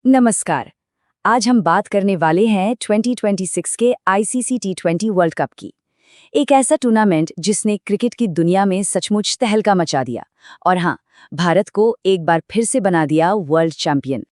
नमस्कार। आज हम बात करने वाले हैं 2026 के आईसीसी टी20 वर्ल्ड कप की। एक ऐसा टूर्नामेंट जिसने क्रिकेट की दुनिया में सचमुच तहलका मचा दिया और हाँ, भारत को एक बार फिर से बना दिया वर्ल्ड चैंपियन।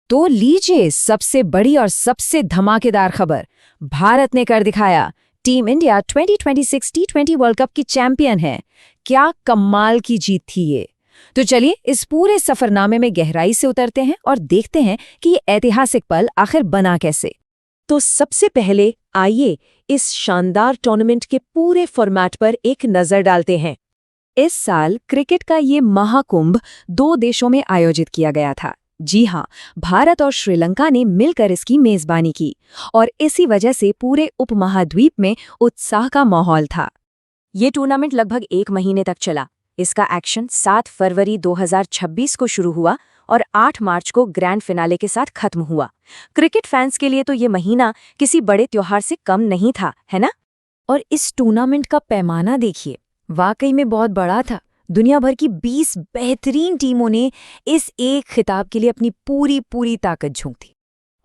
तो लीजिए सबसे बड़ी और सबसे धमाकेदार खबर। भारत ने कर दिखाया। टीम इंडिया 2026 टी20 वर्ल्ड कप की चैंपियन है। क्या कमाल की जीत थी ये। तो चलिए इस पूरे सफरनामे में गहराई से उतरते हैं और देखते हैं कि ये ऐतिहासिक पल आखिर बना कैसे। तो सबसे पहले आइए इस शानदार टूर्नामेंट के पूरे फॉर्मेट पर एक नजर डालते हैं। इस साल क्रिकेट का ये महाकुंभ 2 देशों में आयोजित किया गया था। जी हाँ, भारत और श्रीलंका ने मिलकर इसकी मेजबानी की और इसी वजह से पूरे उपमहाद्वीप में उत्साह का माहौल था। ये टूर्नामेंट लगभग 1 महीने तक चला। इसका एक्शन 7 फरवरी 2026 को शुरू हुआ और 8 मार्च को ग्रैंड फिनाले के साथ खत्म हुआ। क्रिकेट फैंस के लिए तो ये महीना किसी बड़े त्योहार से कम नहीं था, है ना? और इस टूर्नामेंट का पैमाना देखिए, वाकई में बहुत बड़ा था। दुनिया भर की 20 बेहतरीन टीमों ने इस एक खिताब के लिए अपनी पूरी ताकत झोंक दी।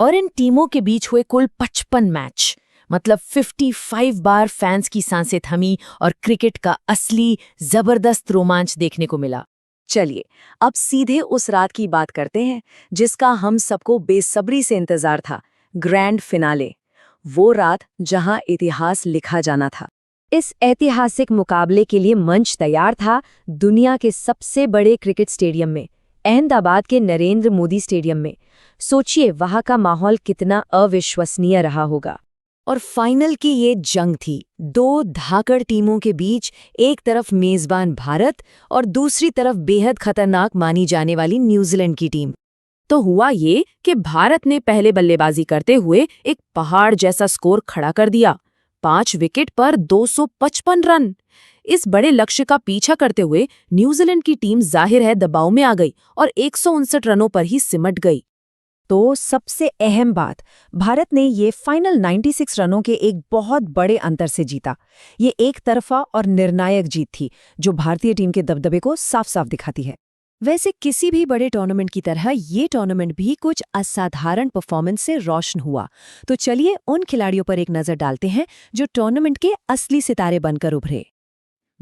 और इन टीमों के बीच हुए कुल 55 मैच, मतलब 55 बार फैंस की सांसें थमी और क्रिकेट का असली जबरदस्त रोमांच देखने को मिला। चलिए अब सीधे उस रात की बात करते हैं जिसका हम सबको बेसब्री से इंतजार था, ग्रैंड फिनाले। वो रात जहां इतिहास लिखा जाना था। इस ऐतिहासिक मुकाबले के लिए मंच तैयार था दुनिया के सबसे बड़े क्रिकेट स्टेडियम में, अहमदाबाद के नरेंद्र मोदी स्टेडियम में। सोचिए वहां का माहौल कितना अविश्वसनीय रहा होगा। और फाइनल की ये जंग थी 2 धाकड़ टीमों के बीच, एक तरफ मेजबान भारत और दूसरी तरफ बेहद खतरनाक मानी जाने वाली न्यूजीलैंड की टीम। तो हुआ ये कि भारत ने पहले बल्लेबाजी करते हुए एक पहाड़ जैसा स्कोर खड़ा कर दिया, 5 विकेट पर 255 रन। इस बड़े लक्ष्य का पीछा करते हुए न्यूजीलैंड की टीम जाहिर है दबाव में आ गई और 159 रनों पर ही सिमट गई। तो सबसे अहम बात, भारत ने ये फाइनल 96 रनों के एक बहुत बड़े अंतर से जीता। ये एक तरफा और निर्णायक जीत थी जो भारतीय टीम के दबदबे को साफ-साफ दिखाती है। वैसे किसी भी बड़े टूर्नामेंट की तरह ये टूर्नामेंट भी कुछ असाधारण परफॉर्मेंस से रोशन हुआ। तो चलिए उन खिलाड़ियों पर एक नजर डालते हैं जो टूर्नामेंट के असली सितारे बनकर उभरे।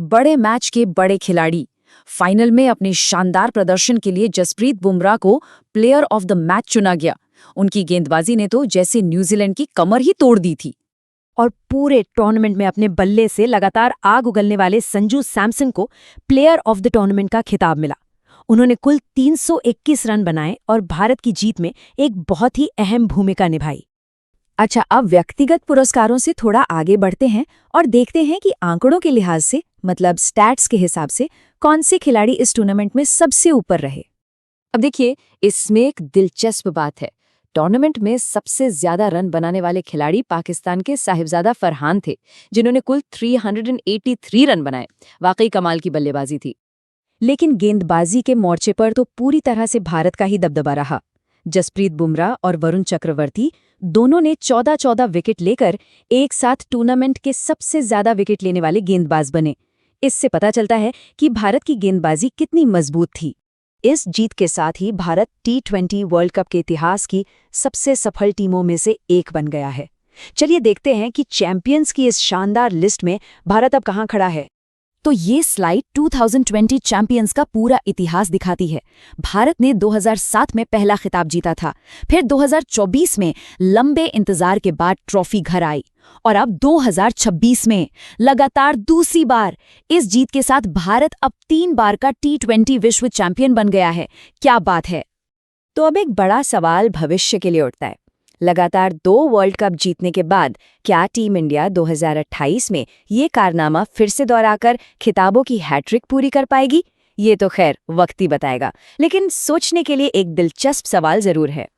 बड़े मैच के बड़े खिलाड़ी। फाइनल में अपने शानदार प्रदर्शन के लिए जसप्रीत बुमराह को प्लेयर ऑफ द मैच चुना गया। उनकी गेंदबाजी ने तो जैसे न्यूजीलैंड की कमर ही तोड़ दी थी। और पूरे टूर्नामेंट में अपने बल्ले से लगातार आग उगलने वाले संजू सैमसन को प्लेयर ऑफ द टूर्नामेंट का खिताब मिला। उन्होंने कुल 321 रन बनाए और भारत की जीत में एक बहुत ही अहम भूमिका निभाई। अच्छा, अब व्यक्तिगत पुरस्कारों से थोड़ा आगे बढ़ते हैं और देखते हैं कि आंकड़ों के लिहाज से, मतलब स्टैट्स के हिसाब से, कौन से खिलाड़ी इस टूर्नामेंट में सबसे ऊपर रहे। अब देखिए, इसमें एक दिलचस्प बात है। टूर्नामेंट में सबसे ज्यादा रन बनाने वाले खिलाड़ी पाकिस्तान के साहिबजादा फरहान थे, जिन्होंने कुल 383 रन बनाए। वाकई कमाल की बल्लेबाजी थी। लेकिन गेंदबाजी के मोर्चे पर तो पूरी तरह से भारत का ही दबदबा रहा। जसप्रीत बुमराह और वरुण चक्रवर्ती दोनों ने 14-14 विकेट लेकर एक साथ टूर्नामेंट के सबसे ज्यादा विकेट लेने वाले गेंदबाज बने। इससे पता चलता है कि भारत की गेंदबाजी कितनी मजबूत थी। इस जीत के साथ ही भारत टी20 वर्ल्ड कप के इतिहास की सबसे सफल टीमों में से एक बन गया है। चलिए देखते हैं कि चैंपियंस की इस शानदार लिस्ट में भारत अब कहाँ खड़ा है। तो ये स्लाइड 2020 चैंपियंस का पूरा इतिहास दिखाती है। भारत ने 2007 में पहला खिताब जीता था, फिर 2024 में लंबे इंतजार के बाद ट्रॉफी घर आई और अब 2026 में लगातार दूसरी बार। इस जीत के साथ भारत अब 3 बार का टी20 विश्व चैंपियन बन गया है। क्या बात है। तो अब एक बड़ा सवाल भविष्य के लिए उठता है। लगातार 2 वर्ल्ड कप जीतने के बाद क्या टीम इंडिया 2028 में ये कारनामा फिर से दोहराकर खिताबों की हैट्रिक पूरी कर पाएगी? ये तो खैर वक्त ही बताएगा, लेकिन सोचने के लिए एक दिलचस्प सवाल जरूर है।